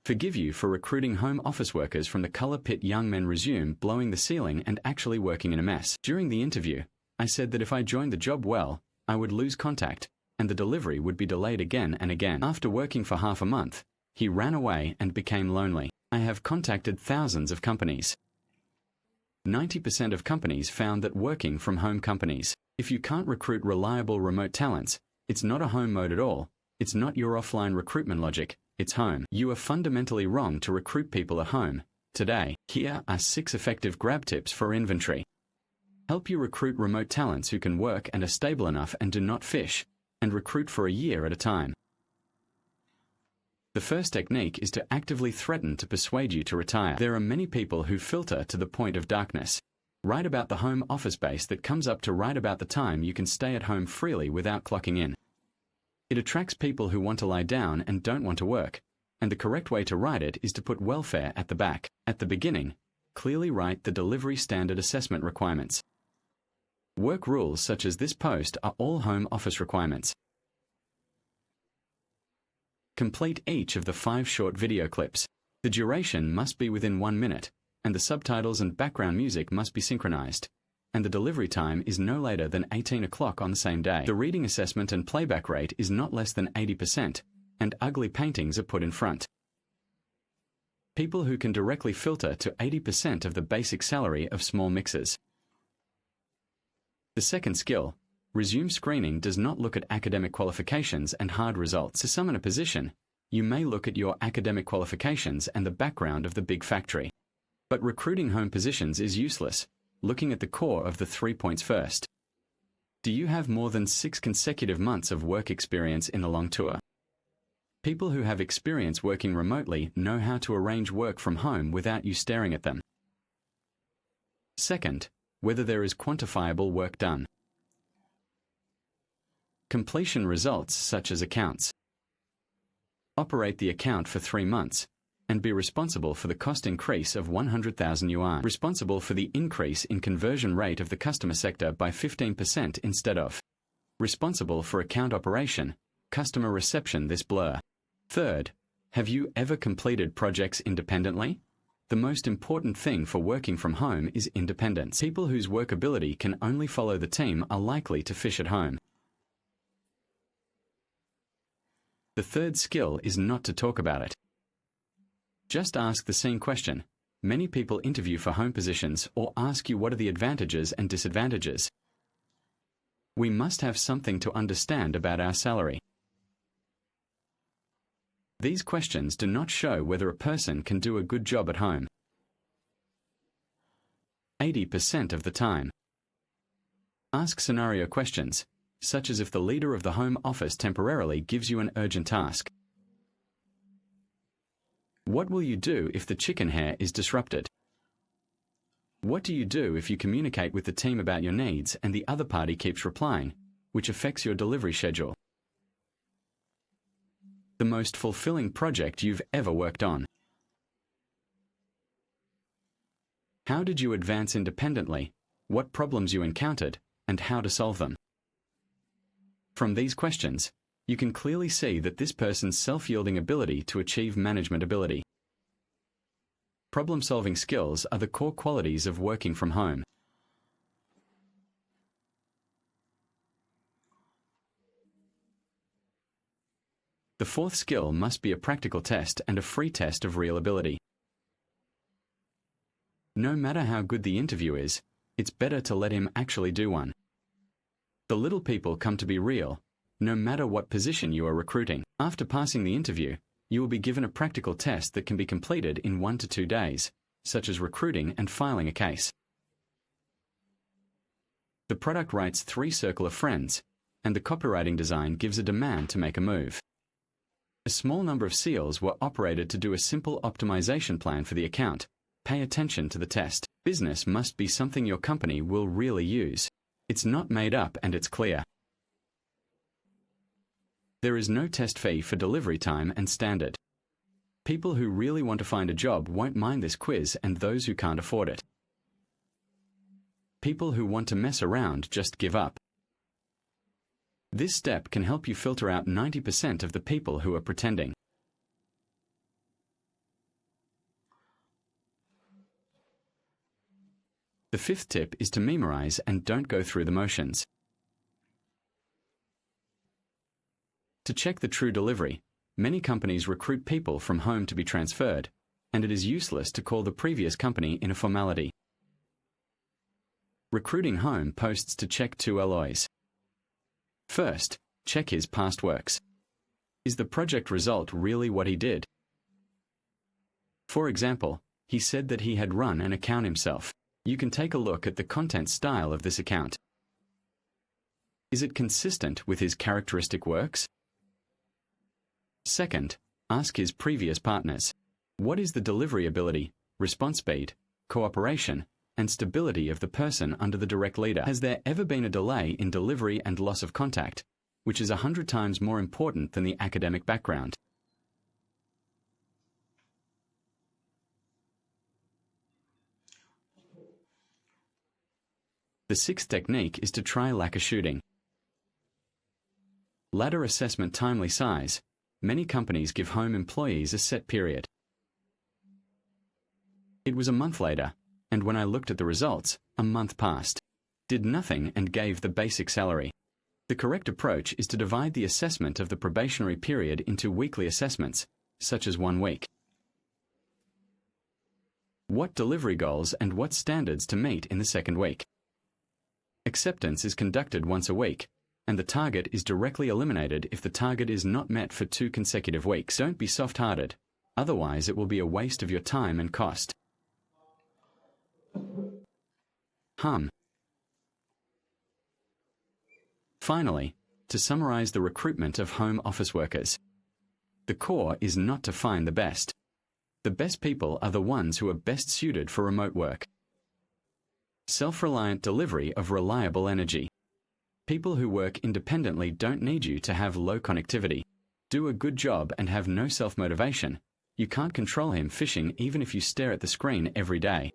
Forgive you for recruiting home office workers from the Color Pit. Young men resume blowing the ceiling and actually working in a mess. During the interview, I said that if I joined the job well, I would lose contact, and the delivery would be delayed again and again. After working for half a month, he ran away and became lonely. I have contacted thousands of companies. 90% of companies found that working from home companies. If you can't recruit reliable remote talents, it's not a home mode at all. It's not your offline recruitment logic, it's home. You are fundamentally wrong to recruit people at home. Today, here are 6 effective grab tips for inventory. Help you recruit remote talents who can work and are stable enough and do not fish, and recruit for a year at a time. The first technique is to actively threaten to persuade you to retire. There are many people who filter to the point of darkness. Write about the home office base that comes up to right about the time you can stay at home freely without clocking in. It attracts people who want to lie down and don't want to work, and the correct way to write it is to put welfare at the back. At the beginning, clearly write the delivery standard assessment requirements. Work rules such as this post are all home office requirements. Complete each of the 5 short video clips. The duration must be within 1 minute, and the subtitles and background music must be synchronized, and the delivery time is no later than 18 o'clock on the same day. The reading assessment and playback rate is not less than 80%, and ugly paintings are put in front. People who can directly filter to 80% of the basic salary of small mixers. The second skill, resume screening, does not look at academic qualifications and hard results. To summon a position, you may look at your academic qualifications and the background of the big factory. But recruiting home positions is useless, looking at the core of the 3 points first. Do you have more than 6 consecutive months of work experience in the long tour? People who have experience working remotely know how to arrange work from home without you staring at them. Second, whether there is quantifiable work done. Completion results such as accounts. Operate the account for 3 months, and be responsible for the cost increase of 100,000 yuan. Responsible for the increase in conversion rate of the customer sector by 15% instead of. Responsible for account operation, customer reception. This blur. Third, have you ever completed projects independently? The most important thing for working from home is independence. People whose workability can only follow the team are likely to fish at home. The third skill is not to talk about it. Just ask the same question. Many people interview for home positions or ask you what are the advantages and disadvantages. We must have something to understand about our salary. These questions do not show whether a person can do a good job at home. 80% of the time. Ask scenario questions, such as if the leader of the home office temporarily gives you an urgent task. What will you do if the chicken hair is disrupted? What do you do if you communicate with the team about your needs and the other party keeps replying, which affects your delivery schedule? The most fulfilling project you've ever worked on. How did you advance independently, what problems you encountered, and how to solve them? From these questions, you can clearly see that this person's self-yielding ability to achieve management ability. Problem-solving skills are the core qualities of working from home. The fourth skill must be a practical test and a free test of real ability. No matter how good the interview is, it's better to let him actually do one. The little people come to be real, no matter what position you are recruiting. After passing the interview, you will be given a practical test that can be completed in 1 to 2 days, such as recruiting and filing a case. The product writes 3 circle of friends, and the copywriting design gives a demand to make a move. A small number of SEALs were operated to do a simple optimization plan for the account. Pay attention to the test. Business must be something your company will really use. It's not made up and it's clear. There is no test fee for delivery time and standard. People who really want to find a job won't mind this quiz, and those who can't afford it. People who want to mess around just give up. This step can help you filter out 90% of the people who are pretending. The fifth tip is to memorize and don't go through the motions. To check the true delivery, many companies recruit people from home to be transferred, and it is useless to call the previous company in a formality. Recruiting home posts to check two alloys. First, check his past works. Is the project result really what he did? For example, he said that he had run an account himself. You can take a look at the content style of this account. Is it consistent with his characteristic works? Second, ask his previous partners. What is the delivery ability, response speed, cooperation, and stability of the person under the direct leader? Has there ever been a delay in delivery and loss of contact, which is 100 times more important than the academic background? The sixth technique is to try lacquer shooting. Ladder assessment timely size. Many companies give home employees a set period. It was a month later, and when I looked at the results, a month passed. Did nothing and gave the basic salary. The correct approach is to divide the assessment of the probationary period into weekly assessments, such as 1 week. What delivery goals and what standards to meet in the second week? Acceptance is conducted once a week, and the target is directly eliminated if the target is not met for 2 consecutive weeks. Don't be soft-hearted, otherwise it will be a waste of your time and cost. Finally, to summarize the recruitment of home office workers. The core is not to find the best. The best people are the ones who are best suited for remote work. Self-reliant delivery of reliable energy. People who work independently don't need you to have low connectivity. Do a good job and have no self-motivation. You can't control him fishing even if you stare at the screen every day.